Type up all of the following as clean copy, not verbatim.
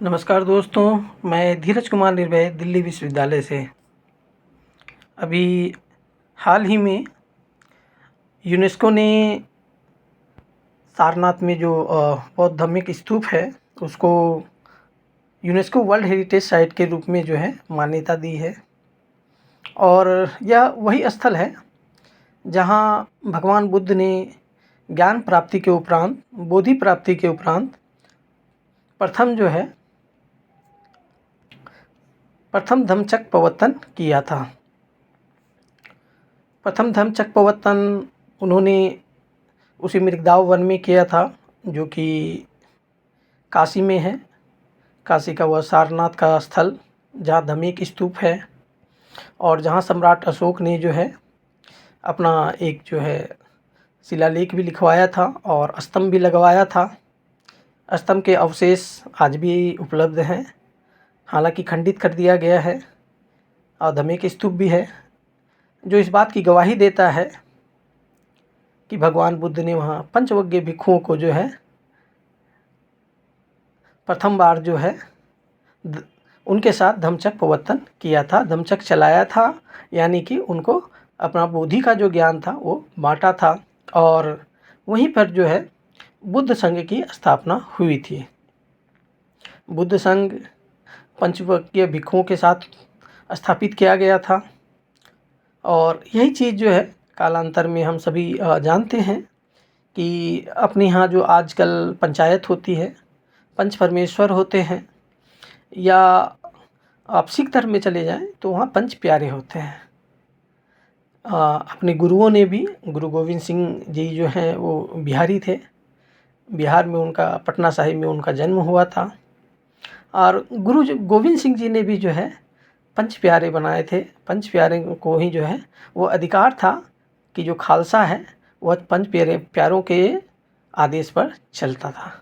नमस्कार दोस्तों, मैं धीरज कुमार निर्भय दिल्ली विश्वविद्यालय से। अभी हाल ही में यूनेस्को ने सारनाथ में जो बौद्ध धर्मिक स्तूप है उसको यूनेस्को वर्ल्ड हेरिटेज साइट के रूप में जो है मान्यता दी है। और यह वही स्थल है जहाँ भगवान बुद्ध ने ज्ञान प्राप्ति के उपरांत, बोधि प्राप्ति के उपरांत प्रथम धम्मचक्र प्रवर्तन किया था। प्रथम धम्मचक्र प्रवर्तन उन्होंने उसी मृगदाव वन में किया था, जो कि काशी में है। काशी का वह सारनाथ का स्थल जहाँ धम्मिक स्तूप है और जहाँ सम्राट अशोक ने जो है अपना एक जो है शिलालेख भी लिखवाया था और स्तंभ भी लगवाया था। स्तंभ के अवशेष आज भी उपलब्ध हैं, हालांकि खंडित कर दिया गया है। और धम्मिक स्तूप भी है जो इस बात की गवाही देता है कि भगवान बुद्ध ने वहाँ पंचवग्गीय भिक्षुओं को जो है प्रथम बार जो है उनके साथ धम्मचक्र प्रवर्तन किया था, धम्मचक्र चलाया था, यानी कि उनको अपना बोधि का जो ज्ञान था वो बांटा था। और वहीं पर जो है बुद्ध संघ की स्थापना हुई थी। बुद्ध संघ पंचवग्गीय भिक्षुओं के साथ स्थापित किया गया था। और यही चीज़ जो है कालांतर में हम सभी जानते हैं कि अपने यहाँ जो आजकल पंचायत होती है, पंच परमेश्वर होते हैं, या आप सिख धर्म में चले जाएं तो वहाँ पंच प्यारे होते हैं। अपने गुरुओं ने भी, गुरु गोविंद सिंह जी जो हैं वो बिहारी थे। बिहार में उनका, पटना साहिब में उनका जन्म हुआ था। और गुरु गोविंद सिंह जी ने भी जो है पंच प्यारे बनाए थे। पंच प्यारे को ही जो है वो अधिकार था कि जो खालसा है वह पंच प्यारों के आदेश पर चलता था।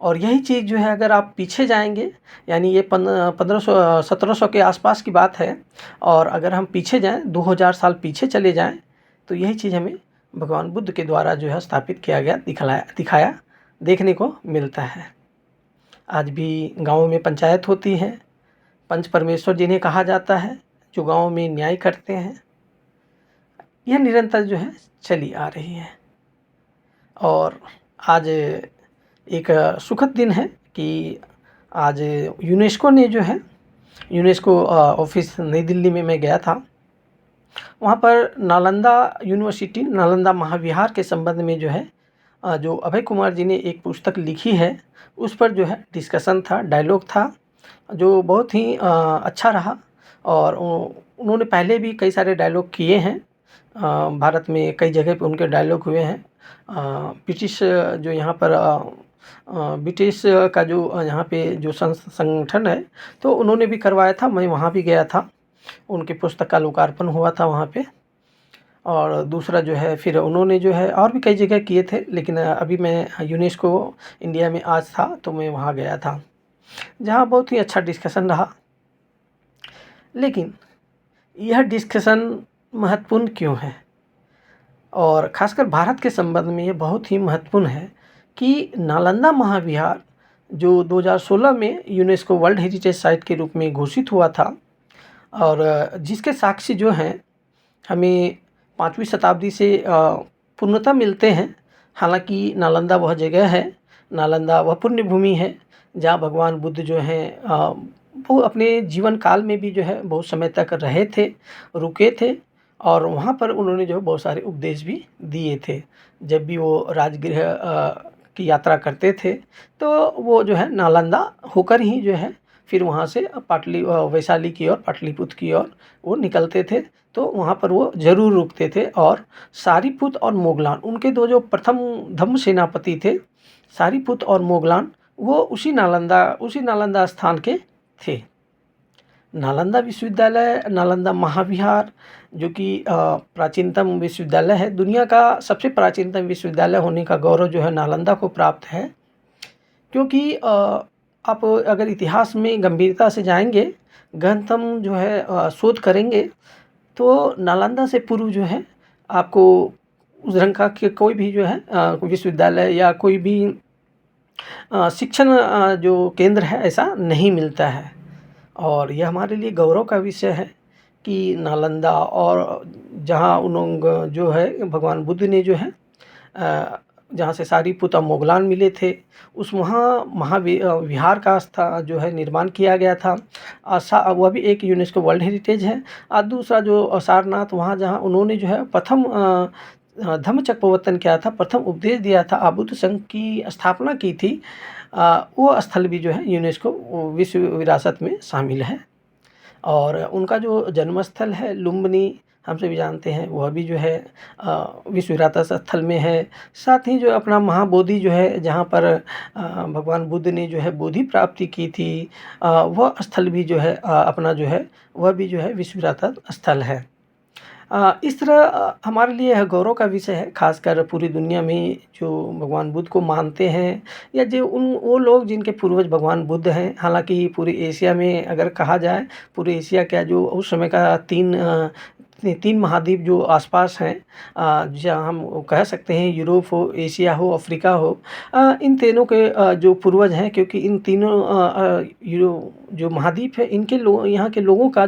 और यही चीज़ जो है अगर आप पीछे जाएंगे, यानी ये 1700 के आसपास की बात है, और अगर हम पीछे जाएं 2000 साल पीछे चले जाएं तो यही चीज़ हमें भगवान बुद्ध के द्वारा जो है स्थापित किया गया, दिखाया देखने को मिलता है। आज भी गाँव में पंचायत होती है, पंच परमेश्वर जिन्हें कहा जाता है, जो गाँव में न्याय करते हैं। यह निरंतर जो है चली आ रही है। और आज एक सुखद दिन है कि आज यूनेस्को ने जो है, यूनेस्को ऑफिस नई दिल्ली में मैं गया था, वहाँ पर नालंदा यूनिवर्सिटी, नालंदा महाविहार के संबंध में जो है जो अभय कुमार जी ने एक पुस्तक लिखी है उस पर जो है डिस्कशन था, डायलॉग था, जो बहुत ही अच्छा रहा। और उन्होंने पहले भी कई सारे डायलॉग किए हैं, भारत में कई जगह पे उनके डायलॉग हुए हैं। ब्रिटिश जो यहाँ पर ब्रिटिश का जो यहाँ पे जो संगठन है तो उन्होंने भी करवाया था, मैं वहाँ भी गया था, उनकी पुस्तक का लोकार्पण हुआ था वहाँ पे। और दूसरा जो है फिर उन्होंने जो है और भी कई जगह किए थे, लेकिन अभी मैं यूनेस्को इंडिया में आज था तो मैं वहाँ गया था, जहाँ बहुत ही अच्छा डिस्कशन रहा। लेकिन यह डिस्कशन महत्वपूर्ण क्यों है, और ख़ासकर भारत के संबंध में ये बहुत ही महत्वपूर्ण है कि नालंदा महाविहार जो 2016 में यूनेस्को वर्ल्ड हेरिटेज साइट के रूप में घोषित हुआ था, और जिसके साक्ष्य जो हैं हमें 5वीं शताब्दी से पूर्णतः मिलते हैं। हालांकि नालंदा वह जगह है, नालंदा वह पुण्य भूमि है जहाँ भगवान बुद्ध जो हैं वो अपने जीवन काल में भी जो है बहुत समय तक रहे थे, रुके थे, और वहाँ पर उन्होंने जो बहुत सारे उपदेश भी दिए थे। जब भी वो राजगृह की यात्रा करते थे तो वो जो है नालंदा होकर ही जो है फिर वहाँ से वैशाली की ओर, पाटलिपुत्र की ओर वो निकलते थे। तो वहाँ पर वो ज़रूर रुकते थे। और सारीपुत और मोगलान, उनके दो जो प्रथम धम्म सेनापति थे, सारीपुत और मोगलान, वो उसी नालंदा स्थान के थे। नालंदा विश्वविद्यालय, नालंदा महाविहार जो कि प्राचीनतम विश्वविद्यालय है, दुनिया का सबसे प्राचीनतम विश्वविद्यालय होने का गौरव जो है नालंदा को प्राप्त है। क्योंकि आप अगर इतिहास में गंभीरता से जाएंगे, गहनतम जो है शोध करेंगे, तो नालंदा से पूर्व जो है आपको उस रंग का कोई भी जो है विश्वविद्यालय या कोई भी शिक्षण जो केंद्र है ऐसा नहीं मिलता है। और यह हमारे लिए गौरव का विषय है कि नालंदा और जहाँ उन्होंने जो है भगवान बुद्ध ने जो है जहाँ से सारीपुत मोगलान मिले थे, उस वहाँ विहार का जो है निर्माण किया गया था। वह भी एक यूनेस्को वर्ल्ड हेरिटेज है। और दूसरा जो सारनाथ, वहाँ जहाँ उन्होंने जो है प्रथम धम्मचक्र प्रवर्तन किया था, प्रथम उपदेश दिया था, बुद्ध संघ की स्थापना की थी, वो स्थल भी जो है यूनेस्को विश्व विरासत में शामिल है। और उनका जो जन्मस्थल है लुम्बिनी, हम सभी जानते हैं, वह भी जो है विश्व विरासत स्थल में है। साथ ही जो अपना महाबोधि जो है, जहाँ पर भगवान बुद्ध ने जो है बोधि प्राप्ति की थी, वह स्थल भी जो है अपना जो है वह भी जो है विश्व विरासत स्थल है। इस तरह हमारे लिए यह गौरव का विषय है, खासकर पूरी दुनिया में जो भगवान बुद्ध को मानते हैं, या जो वो लोग जिनके पूर्वज भगवान बुद्ध हैं। हालांकि पूरे एशिया में अगर कहा जाए, पूरे एशिया क्या जो उस समय का तीन महाद्वीप जो आसपास हैं, जहाँ हम कह सकते हैं यूरोप हो, एशिया हो, अफ्रीका हो, इन तीनों के जो पूर्वज हैं, क्योंकि इन तीनों जो महाद्वीप है, इनके यहाँ के लोगों का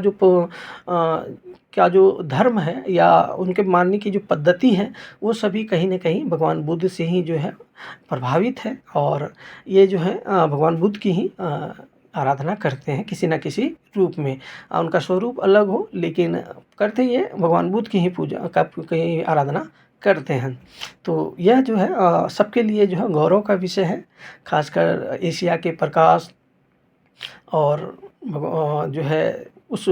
क्या जो धर्म है या उनके मानने की जो पद्धति है, वो सभी कहीं न कहीं भगवान बुद्ध से ही जो है प्रभावित है। और ये जो है भगवान बुद्ध की ही आराधना करते हैं किसी न किसी रूप में। उनका स्वरूप अलग हो, लेकिन करते ये भगवान बुद्ध की ही पूजा की आराधना करते हैं। तो यह जो है सबके लिए जो है गौरव का विषय है, खासकर एशिया के प्रकाश और जो है उस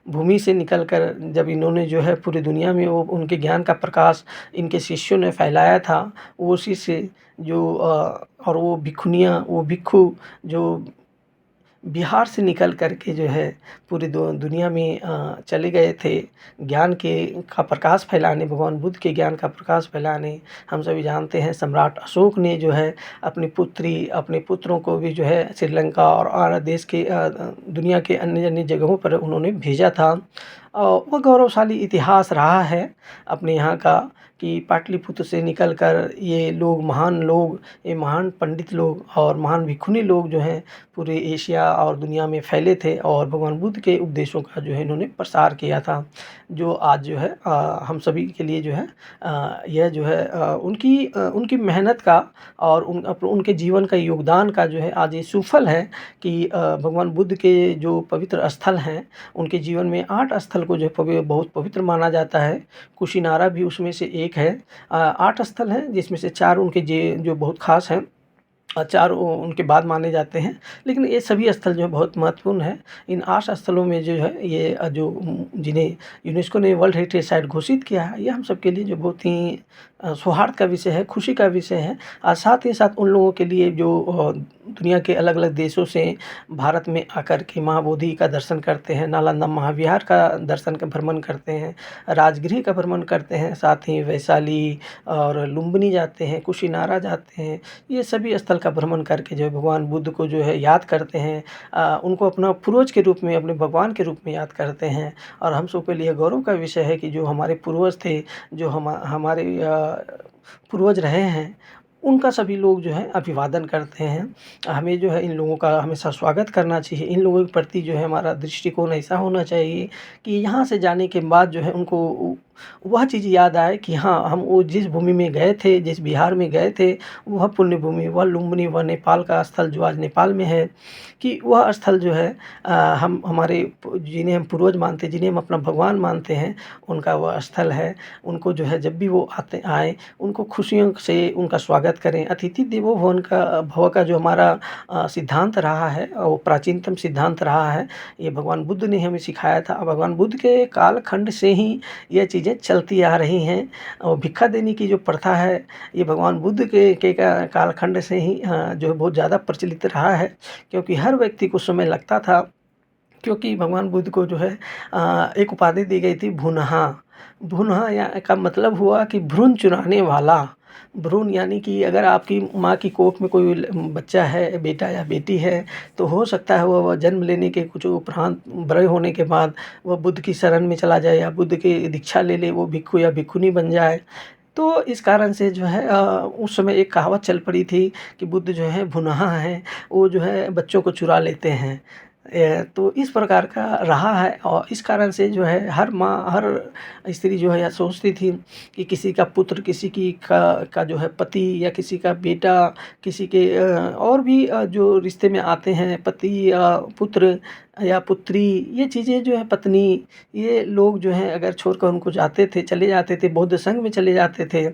भूमि से निकलकर जब इन्होंने जो है पूरी दुनिया में वो उनके ज्ञान का प्रकाश इनके शिष्यों ने फैलाया था, वो शिष्य जो और वो भिक्षुनियाँ, वो भिक्षु जो बिहार से निकल कर के जो है पूरी दुनिया में चले गए थे ज्ञान का प्रकाश फैलाने, भगवान बुद्ध के ज्ञान का प्रकाश फैलाने। हम सभी जानते हैं सम्राट अशोक ने जो है अपने पुत्रों को भी जो है श्रीलंका और देश के दुनिया के अन्य अन्य जगहों पर उन्होंने भेजा था। वह गौरवशाली इतिहास रहा है अपने यहाँ का, कि पाटलिपुत्र से निकलकर ये लोग, ये महान पंडित लोग और महान भिक्षुनी लोग जो हैं पूरे एशिया और दुनिया में फैले थे, और भगवान बुद्ध के उपदेशों का जो है इन्होंने प्रसार किया था, जो आज जो है हम सभी के लिए जो है यह जो है उनकी मेहनत का और उनके जीवन का योगदान का जो है आज ये सुफल है कि भगवान बुद्ध के जो पवित्र स्थल हैं, उनके जीवन में 8 स्थल को जो बहुत पवित्र माना जाता है। कुशीनारा भी उसमें से एक है। 8 स्थल हैं, जिसमें से 4 उनके जो बहुत खास हैं, 4 उनके बाद माने जाते हैं, लेकिन ये सभी स्थल जो है बहुत महत्वपूर्ण है। इन 8 स्थलों में जो है ये जिन्हें यूनेस्को ने वर्ल्ड हेरिटेज साइट घोषित किया है, ये हम सब के लिए जो बहुत ही सौहार्द का विषय है, खुशी का विषय है। और साथ ही साथ उन लोगों के लिए जो दुनिया के अलग अलग देशों से भारत में आकर के महाबोधि का दर्शन करते हैं, नालंदा महाविहार का दर्शन का भ्रमण करते हैं, राजगृह का भ्रमण करते हैं, साथ ही वैशाली और लुम्बिनी जाते हैं, कुशीनारा जाते हैं। ये सभी स्थल का भ्रमण करके जो है भगवान बुद्ध को जो है याद करते हैं, उनको अपना पूर्वज के रूप में, अपने भगवान के रूप में याद करते हैं। और हम सब के लिए गौरव का विषय है कि जो हमारे पूर्वज थे, जो हमारे पूर्वज रहे हैं, उनका सभी लोग जो है अभिवादन करते हैं। हमें जो है इन लोगों का हमेशा स्वागत करना चाहिए। इन लोगों के प्रति जो है हमारा दृष्टिकोण ऐसा होना चाहिए कि यहाँ से जाने के बाद जो है उनको वह चीज़ याद आए कि हाँ, हम वो जिस भूमि में गए थे, जिस बिहार में गए थे, वह पुण्य भूमि, वह लुम्बिनी, वह नेपाल का स्थल जो आज नेपाल में है, कि वह स्थल जो है हम हमारे जिन्हें हम पूर्वज मानते हैं, जिन्हें हम अपना भगवान मानते हैं, उनका वह स्थल है। उनको जो है जब भी वो आए, उनको खुशियों से उनका स्वागत करें। अतिथि देवो भव का जो हमारा सिद्धांत रहा है, वो प्राचीनतम सिद्धांत रहा है, ये भगवान बुद्ध ने हमें सिखाया था। भगवान बुद्ध के कालखंड से ही यह चीज़ें चलती आ रही हैं। और भिक्षा देने की जो प्रथा है, ये भगवान बुद्ध के कालखंड से ही जो है बहुत ज़्यादा प्रचलित रहा है, क्योंकि हर व्यक्ति को समय लगता था, क्योंकि भगवान बुद्ध को जो है एक उपाधि दी गई थी भूनहा। भ्रूण या का मतलब हुआ कि भ्रूण चुराने वाला। भ्रूण यानी कि अगर आपकी माँ की कोख में कोई बच्चा है, बेटा या बेटी है, तो हो सकता है वह जन्म लेने के कुछ उपरांत, बड़े होने के बाद वह बुद्ध की शरण में चला जाए या बुद्ध की दीक्षा ले ले, वो भिक्षु या भिक्षुनी बन जाए। तो इस कारण से जो है उस समय एक कहावत चल पड़ी थी कि बुद्ध जो है भुनहा हैं, वो जो है बच्चों को चुरा लेते हैं। तो इस प्रकार का रहा है और इस कारण से जो है हर माँ, हर स्त्री जो है यह सोचती थी कि किसी का पुत्र, किसी की का जो है पति, या किसी का बेटा, किसी के और भी जो रिश्ते में आते हैं, पति या पुत्र या पुत्री, ये चीज़ें जो है पत्नी, ये लोग जो हैं अगर छोड़कर उनको जाते थे, चले जाते थे, बौद्ध संघ में चले जाते थे,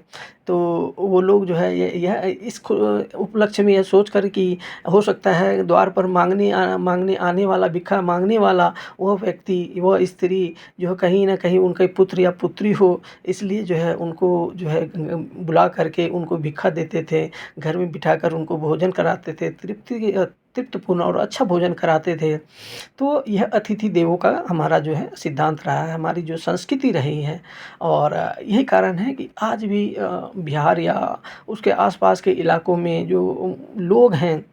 तो वो लोग जो है ये यह इस उपलक्ष्य में यह सोच कर कि हो सकता है द्वार पर मांगने आने वाला, भिक्षा मांगने वाला वह व्यक्ति, वह स्त्री जो कहीं ना कहीं उनके पुत्र या पुत्री हो, इसलिए जो है उनको जो है बुला करके उनको भिक्षा देते थे, घर में बिठाकर उनको भोजन कराते थे, तृप्तपूर्ण और अच्छा भोजन कराते थे। तो यह अतिथि देवो का हमारा जो है सिद्धांत रहा है, हमारी जो संस्कृति रही है। और यही कारण है कि आज भी बिहार या उसके आसपास के इलाकों में जो लोग हैं,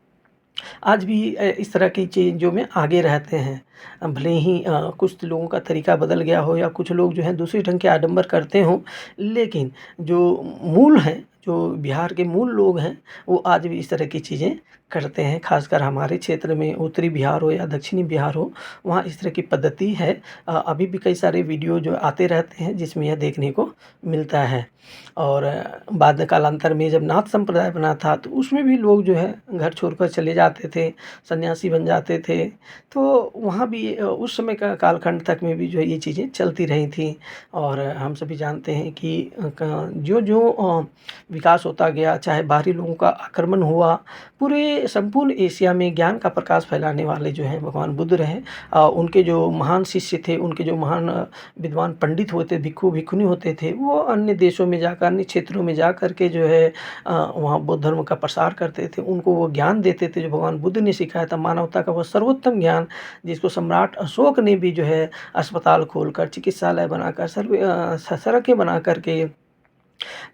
आज भी इस तरह की चीज़ों में आगे रहते हैं। भले ही कुछ लोगों का तरीका बदल गया हो या कुछ लोग जो हैं दूसरे ढंग के आडंबर करते हों, लेकिन जो मूल हैं, जो बिहार के मूल लोग हैं, वो आज भी इस तरह की चीज़ें करते हैं। ख़ासकर हमारे क्षेत्र में उत्तरी बिहार हो या दक्षिणी बिहार हो, वहाँ इस तरह की पद्धति है। अभी भी कई सारे वीडियो जो आते रहते हैं जिसमें यह देखने को मिलता है। और बाद कालांतर में जब नाथ संप्रदाय बना था, तो उसमें भी लोग जो है घर छोड़कर चले जाते थे, सन्यासी बन जाते थे। तो वहाँ भी उस समय का कालखंड तक में भी जो है ये चीज़ें चलती रही थी। और हम सभी जानते हैं कि जो विकास होता गया, चाहे बाहरी लोगों का आक्रमण हुआ, पूरे संपूर्ण एशिया में ज्ञान का प्रकाश फैलाने वाले जो हैं भगवान बुद्ध रहे। उनके जो महान शिष्य थे, उनके जो महान विद्वान पंडित होते, भिक्षु भिक्षुनी होते थे, वो अन्य देशों में जाकर, अन्य क्षेत्रों में जा कर के जो है वहाँ बौद्ध धर्म का प्रसार करते थे। उनको वो ज्ञान देते थे जो भगवान बुद्ध ने सिखाया था, मानवता का वो सर्वोत्तम ज्ञान, जिसको सम्राट अशोक ने भी जो है अस्पताल खोलकर, चिकित्सालय बनाकर, सड़कें बना करके,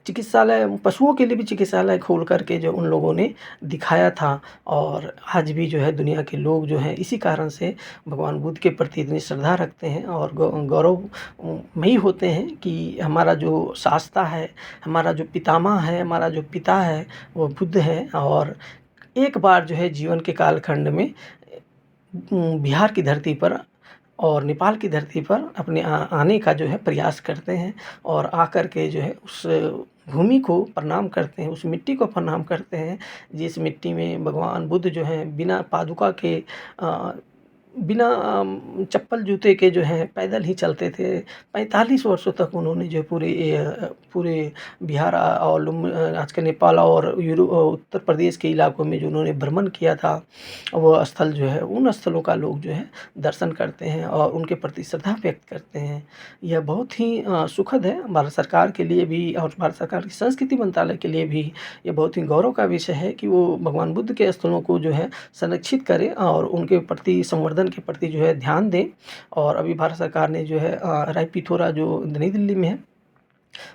चिकित्सालय, पशुओं के लिए भी चिकित्सालय खोल करके जो उन लोगों ने दिखाया था। और आज भी जो है दुनिया के लोग जो हैं इसी कारण से भगवान बुद्ध के प्रति इतनी श्रद्धा रखते हैं और गौरवमयी होते हैं कि हमारा जो शास्ता है, हमारा जो पितामह है, हमारा जो पिता है, वो बुद्ध है। और एक बार जो है जीवन के कालखंड में बिहार की धरती पर और नेपाल की धरती पर अपने आने का जो है प्रयास करते हैं, और आकर के जो है उस भूमि को प्रणाम करते हैं, उस मिट्टी को प्रणाम करते हैं, जिस मिट्टी में भगवान बुद्ध जो हैं बिना पादुका के, बिना चप्पल जूते के जो हैं पैदल ही चलते थे। 45 वर्षों तक उन्होंने जो पूरे बिहार और आज के नेपाल और उत्तर प्रदेश के इलाकों में जो उन्होंने भ्रमण किया था, वो स्थल जो है, उन स्थलों का लोग जो है दर्शन करते हैं और उनके प्रति श्रद्धा व्यक्त करते हैं। यह बहुत ही सुखद है भारत सरकार के लिए भी, और भारत सरकार की संस्कृति मंत्रालय के लिए भी ये बहुत ही गौरव का विषय है कि वो भगवान बुद्ध के स्थलों को जो है संरक्षित करें और उनके प्रति संवर्धन के प्रति जो है ध्यान दें। और अभी भारत सरकार ने जो है राय पिथौरा जो नई दिल्ली में है,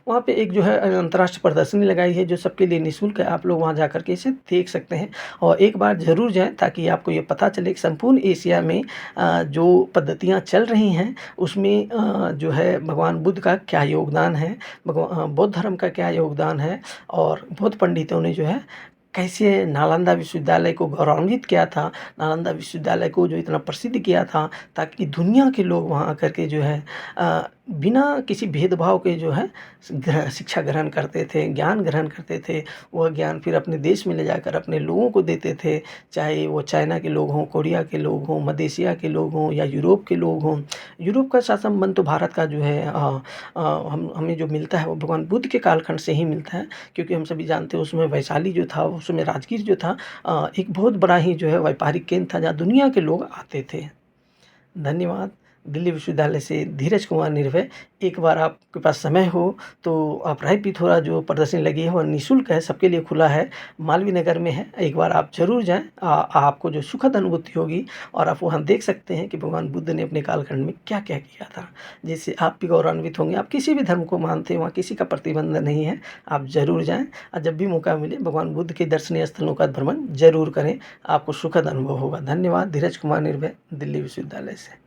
वहाँ पे एक जो है अंतर्राष्ट्रीय प्रदर्शनी लगाई है जो सबके लिए निःशुल्क है। आप लोग वहाँ जा कर के इसे देख सकते हैं और एक बार ज़रूर जाएँ, ताकि आपको ये पता चले कि संपूर्ण एशिया में जो पद्धतियाँ चल रही हैं उसमें जो है भगवान बुद्ध का क्या योगदान है, बौद्ध धर्म का क्या योगदान है, और बौद्ध पंडितों ने जो है कैसे नालंदा विश्वविद्यालय को गौरवान्वित किया था, नालंदा विश्वविद्यालय को जो इतना प्रसिद्ध किया था, ताकि दुनिया के लोग वहाँ आकर के जो है बिना किसी भेदभाव के जो है शिक्षा ग्रहण करते थे, ज्ञान ग्रहण करते थे। वह ज्ञान फिर अपने देश में ले जाकर अपने लोगों को देते थे, चाहे वो चाइना के लोग हों, कोरिया के लोग हों, मध्य एशिया के लोग हों या यूरोप के लोग हों। यूरोप का शासन तो भारत का जो है हमें जो मिलता है वो भगवान बुद्ध के कालखंड से ही मिलता है, क्योंकि हम सभी जानते हैं उसमें वैशाली जो था, उसमें राजगीर जो था, एक बहुत बड़ा ही जो है व्यापारिक केंद्र था जहाँ दुनिया के लोग आते थे। धन्यवाद। दिल्ली विश्वविद्यालय से धीरज कुमार निर्भय। एक बार आपके पास समय हो तो आप राय पिथौरा जो प्रदर्शनी लगी है वह निःशुल्क है, सबके लिए खुला है, मालवीय नगर में है। एक बार आप ज़रूर जाएं, आपको जो सुखद अनुभूति होगी, और आप वहाँ देख सकते हैं कि भगवान बुद्ध ने अपने कालखंड में क्या क्या किया था, जिससे आप भी गौरवान्वित होंगे। आप किसी भी धर्म को मानते हैं, वहाँ किसी का प्रतिबंध नहीं है, आप ज़रूर जाएँ और जब भी मौका मिले भगवान बुद्ध के दर्शनीय स्थलों का भ्रमण ज़रूर करें, आपको सुखद अनुभव होगा। धन्यवाद। धीरज कुमार निर्भय, दिल्ली विश्वविद्यालय से।